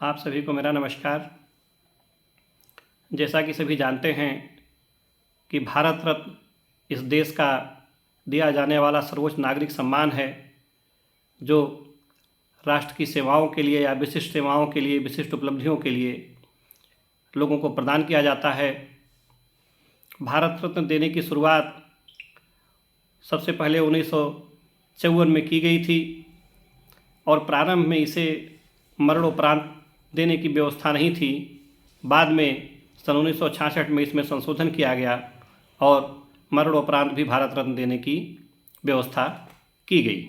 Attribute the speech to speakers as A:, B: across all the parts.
A: आप सभी को मेरा नमस्कार। जैसा कि सभी जानते हैं कि भारत रत्न इस देश का दिया जाने वाला सर्वोच्च नागरिक सम्मान है, जो राष्ट्र की सेवाओं के लिए या विशिष्ट सेवाओं के लिए, विशिष्ट उपलब्धियों के लिए लोगों को प्रदान किया जाता है। भारत रत्न देने की शुरुआत सबसे पहले 1954 में की गई थी और प्रारंभ में इसे मरणोपरांत देने की व्यवस्था नहीं थी। बाद में सन 1966 में इसमें संशोधन किया गया और मरणोपरांत भी भारत रत्न देने की व्यवस्था की गई।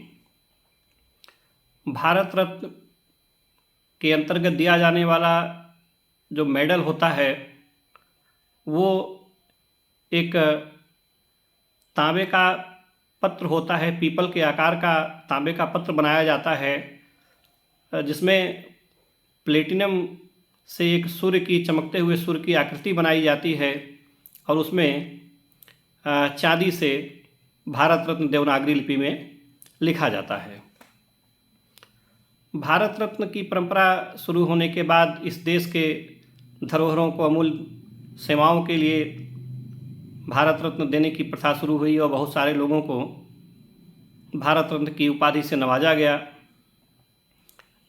A: भारत रत्न के अंतर्गत दिया जाने वाला जो मेडल होता है वो एक तांबे का पत्र होता है, पीपल के आकार का तांबे का पत्र बनाया जाता है, जिसमें प्लेटिनम से एक सूर्य की, चमकते हुए सूर्य की आकृति बनाई जाती है और उसमें चांदी से भारत रत्न देवनागरी लिपि में लिखा जाता है। भारत रत्न की परंपरा शुरू होने के बाद इस देश के धरोहरों को अमूल्य सेवाओं के लिए भारत रत्न देने की प्रथा शुरू हुई और बहुत सारे लोगों को भारत रत्न की उपाधि से नवाजा गया।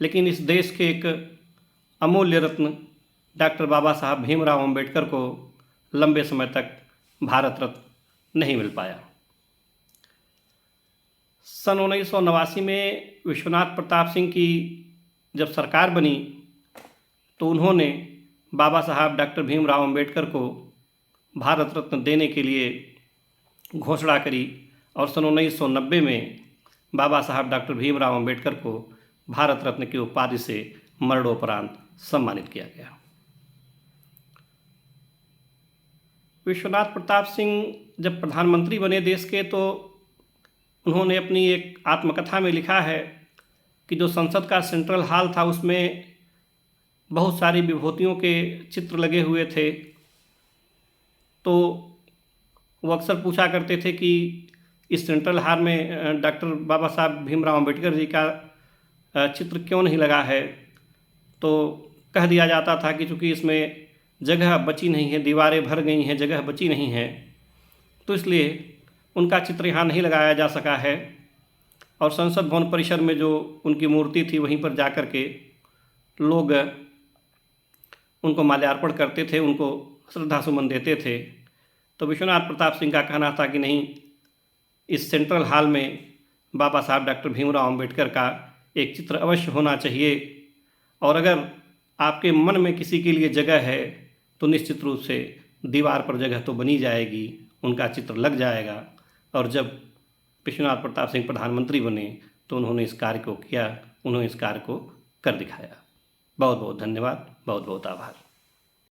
A: लेकिन इस देश के एक अमूल्य रत्न डॉक्टर बाबा साहब भीमराव अम्बेडकर को लंबे समय तक भारत रत्न नहीं मिल पाया। सन 1989 में विश्वनाथ प्रताप सिंह की जब सरकार बनी तो उन्होंने बाबा साहब डॉक्टर भीमराव अम्बेडकर को भारत रत्न देने के लिए घोषणा करी और सन 1990 में बाबा साहब डॉक्टर भीमराव अम्बेडकर को भारत रत्न की उपाधि से मरणोपरांत सम्मानित किया गया। विश्वनाथ प्रताप सिंह जब प्रधानमंत्री बने देश के तो उन्होंने अपनी एक आत्मकथा में लिखा है कि जो संसद का सेंट्रल हॉल था उसमें बहुत सारी विभूतियों के चित्र लगे हुए थे। तो वो अक्सर पूछा करते थे कि इस सेंट्रल हॉल में डॉक्टर बाबा साहब भीमराव अम्बेडकर जी का चित्र क्यों नहीं लगा है। तो कह दिया जाता था कि चूँकि इसमें जगह बची नहीं है, दीवारें भर गई हैं, जगह बची नहीं है, तो इसलिए उनका चित्र यहाँ नहीं लगाया जा सका है। और संसद भवन परिसर में जो उनकी मूर्ति थी वहीं पर जाकर के लोग उनको माल्यार्पण करते थे, उनको श्रद्धासुमन देते थे। तो विश्वनाथ प्रताप सिंह का कहना था कि नहीं, इस सेंट्रल हॉल में बाबा साहब डॉक्टर भीमराव अम्बेडकर का एक चित्र अवश्य होना चाहिए और अगर आपके मन में किसी के लिए जगह है तो निश्चित रूप से दीवार पर जगह तो बनी जाएगी, उनका चित्र लग जाएगा। और जब विश्वनाथ प्रताप सिंह प्रधानमंत्री बने तो उन्होंने इस कार्य को किया, उन्होंने इस कार्य को कर दिखाया। बहुत बहुत धन्यवाद, बहुत बहुत आभार।